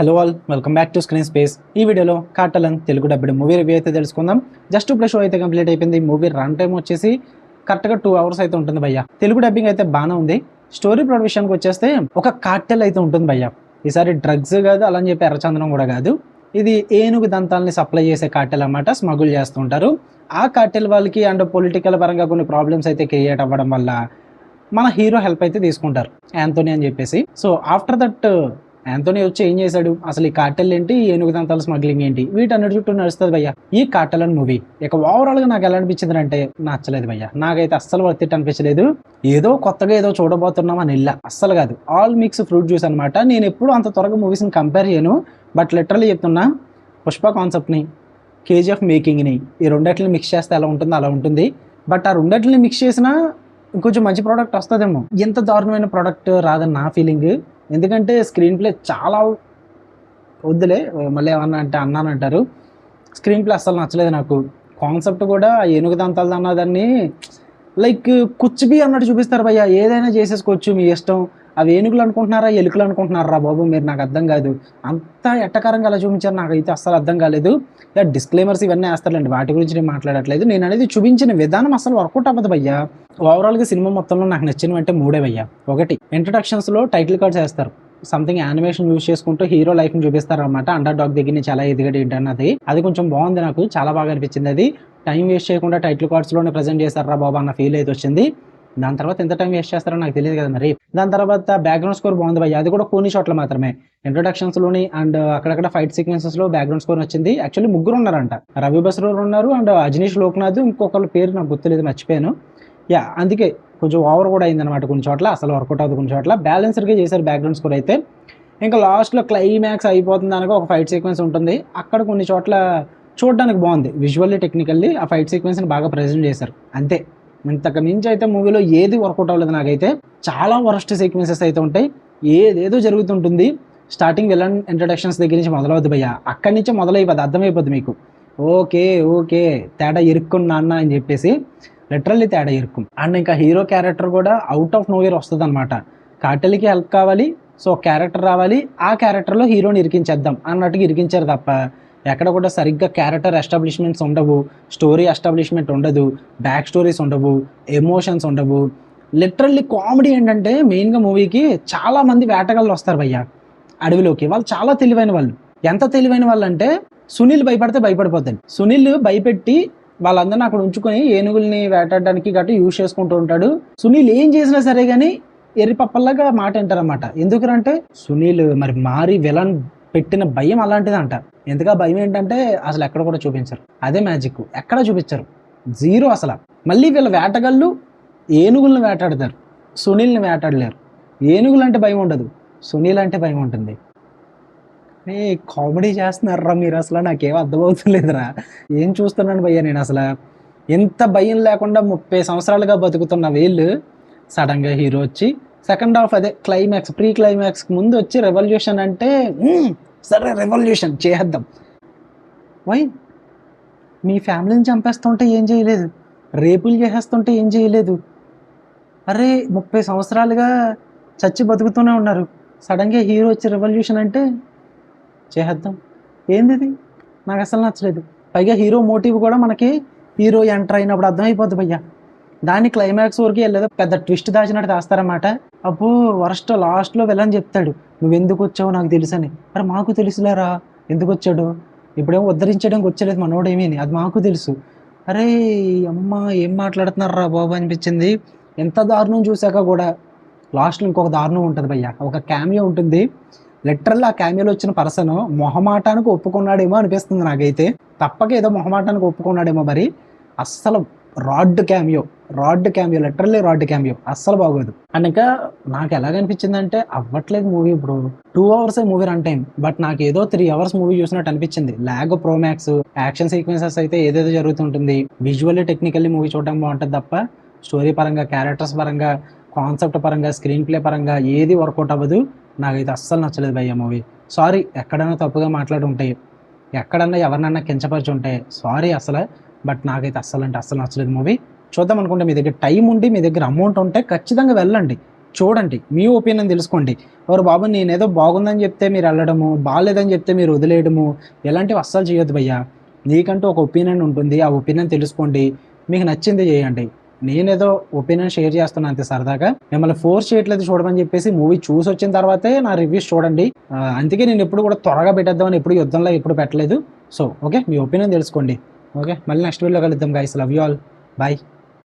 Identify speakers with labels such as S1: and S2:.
S1: Hello all, welcome back to screen space. ఈ వీడియోలో కాటలన్ Telugu డబ్బిడ్ movie review అయితే తెలుసుకుందాం. జస్ట్ ఇప్పుడు షో అయితే కంప్లీట్ అయిపోయింది. మూవీ రన్ టైం వచ్చేసి కరెక్ట్గా 2 hours అయితే ఉంటుంది భయ్య. తెలుగు డబ్బింగ్ అయితే బాగానే ఉంది. స్టోరీ ప్లాట్ విషయానికి వచ్చేస్తే ఒక కార్టెల్ అయితే ఉంటుంది భయ్య. ఈసారి డ్రగ్స్ కాదు, అలా అని చెప్పి ఎర్రచందనం కూడా కాదు. ఇది ఏనుగు దంతాలని సప్లై చేసే కార్టెల్ అన్నమాట. స్మగుల్ చేస్తుంటారు. ఆ కార్టెల్ వాళ్ళకి అండ్ పొలిటికల్ పరంగా కొన్ని ప్రాబ్లమ్స్ అయితే క్రియేట్ అవ్వడం వల్ల మన హీరో హెల్ప్ అయితే తీసుకుంటారు, యాంథోనీ అని చెప్పేసి. సో ఆఫ్టర్ దట్ యాంథోనీ వచ్చి ఏం చేశాడు, అసలు ఈ కార్టెల్ ఏంటి, ఏనుగు దంతాల స్మగ్లింగ్ ఏంటి, వీటన్నిటి చుట్టూ నడుస్తుంది భయ్య ఈ కార్టెల్ అని మూవీ. ఇక ఓవరాల్గా నాకు ఎలా అనిపించింది అంటే నచ్చలేదు భయ్య. నాకైతే అస్సలు వర్తిట్ అనిపించలేదు. ఏదో కొత్తగా ఏదో చూడబోతున్నాం అని వెళ్ళా, అస్సలు కాదు. ఆల్ మిక్స్ ఫ్రూట్ జ్యూస్ అనమాట. నేను ఎప్పుడు అంత త్వరగా మూవీస్ని కంపేర్ చేయను, బట్ లిటరల్లీ చెప్తున్నా, పుష్ప కాన్సెప్ట్ని, కేజీఎఫ్ మేకింగ్ని, ఈ రెండింటిని మిక్స్ చేస్తే ఎలా ఉంటుందో అలా ఉంటుంది. బట్ ఆ రెండింటిని మిక్స్ చేసినా ఇంకొంచెం మంచి ప్రోడక్ట్ వస్తుందేమో. ఎంత దారుణమైన ప్రోడక్ట్ రాదని నా ఫీలింగ్. ఎందుకంటే స్క్రీన్ ప్లే చాలా వద్దులే, మళ్ళీ ఏమన్నా అంటే అన్నానంటారు. స్క్రీన్ ప్లే అస్సలు నచ్చలేదు నాకు. కాన్సెప్ట్ కూడా ఏనుగు దంతాలు అన్నదాన్ని లైక్ కుచ్చిబి అన్నట్టు చూపిస్తారు భయ్య. ఏదైనా చేసేసుకోవచ్చు, మీ ఇష్టం. అవి ఏనుగులు అనుకుంటున్నారా, ఎలుకలు అనుకుంటున్నారా బాబు మీరు, నాకు అర్థం కాదు. అంత ఎట్టకారంగా అలా చూపించారు, నాకైతే అస్సలు అర్థం కాలేదు. డిస్క్లైమర్స్ ఇవన్నీ వేస్తారండి, వాటి గురించి నేను మాట్లాడట్లేదు. నేను అనేది చూపించిన విధానం అసలు వర్కౌట్ అవ్వదు భయ్య. ఓవరాల్గా సినిమా మొత్తంలో నాకు నచ్చినవి అంటే 3 భయ్య. ఒకటి, ఇంట్రడక్షన్స్లో టైటిల్ కార్డ్స్ వేస్తారు, సంథింగ్ యానిమేషన్ యూజ్ చేసుకుంటూ హీరో లైఫ్ ని చూపిస్తారు అనమాట. అండర్ డాగ్ దగ్గర నుంచి చాలా ఎదిగడు ఏంటన్నది, అది కొంచెం బాగుంది, నాకు చాలా బాగా అనిపించింది. అది టైం వేస్ట్ చేయకుండా టైటిల్ కార్డ్స్ లోనే ప్రజెంట్ చేస్తారా బాబా అన్న ఫీల్ అయితే వచ్చింది. దాని తర్వాత ఎంత టైం వేస్ట్ చేస్తారో నాకు తెలియదు కదా మరి. దాని తర్వాత బ్యాక్గ్రౌండ్ స్కోర్ బాగుంది భయ్య, అది కూడా కొన్ని చోట్ల మాత్రమే. ఇంట్రొడక్షన్స్ లోని అండ్ అక్కడక్కడ ఫైట్ సీక్వెన్సెస్ లో బ్యాక్గ్రౌండ్ స్కోర్ వచ్చింది. యాక్చువల్లీ 3 ఉన్నారంట, రవి బస్రూర్ ఉన్నారు అండ్ అజనీష్ లోక్నాథ్, ఇంకొకళ్ళ పేరు నాకు గుర్తులేదు, మర్చిపోయాను. అందుకే కొంచెం ఓవర్ కూడా అయిందనమాట కొన్ని చోట్ల, అసలు వర్కౌట్ అవుతుంది కొన్ని చోట్ల. బ్యాలెన్స్డ్గా చేశారు బ్యాక్గ్రౌండ్ స్కోర్ అయితే. ఇంకా లాస్ట్లో క్లైమాక్స్ అయిపోతుంది అనగా ఒక ఫైట్ సీక్వెన్స్ ఉంటుంది, అక్కడ కొన్ని చోట్ల చూడడానికి బాగుంది. విజువల్లీ టెక్నికల్లీ ఆ ఫైట్ సీక్వెన్స్ని బాగా ప్రజెంట్ చేశారు, అంతే. ఇంతకు మించి అయితే మూవీలో ఏది వర్కౌట్ అవ్వలేదు నాకైతే. చాలా వరస్ట్ సీక్వెన్సెస్ అయితే ఉంటాయి, ఏదేదో జరుగుతుంటుంది. స్టార్టింగ్ విలన్ ఇంట్రడక్షన్స్ దగ్గర నుంచి మొదలవుద్ది భయ్య, అక్కడి నుంచి మొదలైపోద్ది, అర్థమైపోద్ది మీకు. ఓకే ఓకే తేడా ఇరుక్కున్నా అన్న అని చెప్పేసి, లిటరల్లీ తేడా ఇరుక్కు. అండ్ ఇంకా హీరో క్యారెక్టర్ కూడా అవుట్ ఆఫ్ నోవేర్ వస్తుంది అనమాట. కార్టెల్కి హెల్ప్ కావాలి, సో క్యారెక్టర్ రావాలి, ఆ క్యారెక్టర్లో హీరోని ఇరికించేద్దాం అన్నట్టుగా ఇరికించారు తప్ప ఎక్కడ కూడా సరిగ్గా క్యారెక్టర్ ఎస్టాబ్లిష్మెంట్స్ ఉండవు, స్టోరీ ఎస్టాబ్లిష్మెంట్ ఉండదు, బ్యాక్ స్టోరీస్ ఉండవు, ఎమోషన్స్ ఉండవు. లిటరల్లీ కామెడీ ఏంటంటే మెయిన్గా మూవీకి చాలామంది వేటగాళ్ళు వస్తారు భయ్య అడవిలోకి. వాళ్ళు చాలా తెలివైన వాళ్ళు. ఎంత తెలివైన వాళ్ళు అంటే సునీల్ భయపడితే భయపడిపోతాడు. సునీల్ భయపెట్టి వాళ్ళందరినీ అక్కడ ఉంచుకొని ఏనుగుల్ని వేటాడడానికి గట్రా యూజ్ చేసుకుంటూ ఉంటాడు. సునీల్ ఏం చేసినా సరే కానీ ఎర్రిపప్పల్లాగా మాట వింటారన్నమాట. ఎందుకంటే సునీల్ మారి విలన్ పెట్టిన భయం అలాంటిదంట. ఎందుకు భయం ఏంటంటే అసలు ఎక్కడ కూడా చూపించరు, అదే మ్యాజిక్. ఎక్కడ చూపించరు, జీరో అసలు. మళ్ళీ వీళ్ళ వేటగాళ్ళు ఏనుగులను వేటాడతారు, సునీల్ని వేటాడలేరు. ఏనుగులు అంటే భయం ఉండదు, సునీల్ అంటే భయం ఉంటుంది. కామెడీ చేస్తున్నారా మీరు, అసలు నాకేం అర్థమవుతలేదురా. ఏం చూస్తున్నాను భయ్య నేను అసలు. ఎంత భయం లేకుండా 30 సంవత్సరాలుగా బతుకుతున్న వీళ్ళు సడన్గా హీరో వచ్చి సెకండ్ హాఫ్, అదే క్లైమాక్స్, ప్రీ క్లైమాక్స్ ముందు వచ్చి రెవల్యూషన్ అంటే సరే రెవల్యూషన్ చేద్దాం. వై? మీ ఫ్యామిలీని చంపేస్తుంటే ఏం చేయలేదు, రేపులు చేసేస్తుంటే ఏం చేయలేదు. అరే 30 సంవత్సరాలుగా చచ్చి బతుకుతూనే ఉన్నారు, సడన్గా హీరో వచ్చి రెవల్యూషన్ అంటే చేద్దాం. ఏంది ఇది? నాకు అసలు నచ్చలేదు. పైగా హీరో మోటివ్ కూడా మనకి హీరో ఎంటర్ అయినప్పుడు అర్థమైపోద్ది భయ్య. దాన్ని క్లైమాక్స్ వరకు వెళ్ళేదో పెద్ద ట్విస్ట్ దాచినట్టు దాస్తారన్నమాట. అప్పుడు వరస్ట్ లాస్ట్లో వెళ్ళని చెప్తాడు, నువ్వు ఎందుకు వచ్చావు నాకు తెలుసని. అరే మాకు తెలుసులేరా ఎందుకు వచ్చాడు, ఇప్పుడేమో ఉద్ధరించడానికి వచ్చలేదు మనోడేమీ, అది మాకు తెలుసు. అరే అమ్మ ఏం మాట్లాడుతున్నారా బాబు అనిపించింది. ఎంత దారుణం చూశాక కూడా లాస్ట్లో ఇంకొక దారుణం ఉంటుంది భయ్య. ఒక క్యామియో ఉంటుంది, లిటరల్ ఆ క్యామియోలో వచ్చిన పర్సన్ మొహమాటానికి ఒప్పుకున్నాడేమో అనిపిస్తుంది నాకైతే. తప్పక ఏదో మొహమాటానికి ఒప్పుకున్నాడేమో మరి. అస్సలు rod cameo, literally rod cameo, అస్సలు బాగోదు. అండ్ ఇంకా నాకు ఎలాగనిపించిందంటే అవ్వట్లేదు మూవీ. ఇప్పుడు 2 hours movie run time, but నాకు ఏదో 3 hours మూవీ చూసినట్టు అనిపించింది. లాగ్, ప్రోమాక్స్, యాక్షన్ సీక్వెన్సెస్ అయితే ఏదేదో జరుగుతుంటుంది. విజువల్లీ టెక్నికల్లీ మూవీ చూడడం బాగుంటుంది తప్ప స్టోరీ పరంగా, క్యారెక్టర్స్ పరంగా, కాన్సెప్ట్ పరంగా, స్క్రీన్ ప్లే పరంగా ఏది వర్కౌట్ అవ్వదు. నాకైతే అస్సలు నచ్చలేదు భయ్య మూవీ. సారీ, ఎక్కడైనా తప్పుగా మాట్లాడి ఉంటాయి, ఎక్కడన్నా ఎవరినన్నా కించపరిచి ఉంటాయి, సారీ అసలు. బట్ నాకైతే అస్సలు అంటే అస్సలు నచ్చలేదు మూవీ. చూద్దాం అనుకుంటే మీ దగ్గర టైం ఉండి మీ దగ్గర అమౌంట్ ఉంటే ఖచ్చితంగా వెళ్ళండి. చూడండి, మీ ఒపీనియన్ తెలుసుకోండి. ఎవరు బాబు నేనేదో బాగుందని చెప్తే మీరు వెళ్ళడము, బాగాలేదని చెప్తే మీరు వదిలేయడము, ఇలాంటివి అస్సలు చేయొద్దు భయ్యా. నీకంటూ ఒక ఒపీనియన్ ఉంటుంది. ఆ ఒపీనియన్ తెలుసుకోండి. మీకు నచ్చింది చేయండి. నేనేదో ఒపీనియన్ షేర్ చేస్తున్నా అంతే సరదాగా. మిమ్మల్ని ఫోర్స్ చేయట్లేదు చూడమని చెప్పేసి మూవీ చూసొచ్చిన తర్వాతే నా రివ్యూస్ చూడండి. అందుకే నేను ఎప్పుడు కూడా త్వరగా పెట్టేద్దామని ఎప్పుడు యుద్ధంలో ఎప్పుడు పెట్టలేదు. సో ఓకే, మీ ఒపీనియన్ తెలుసుకోండి. ఓకే, మళ్ళీ నెక్స్ట్ వీడియోలో కలుద్దాం guys. Love you all. Bye.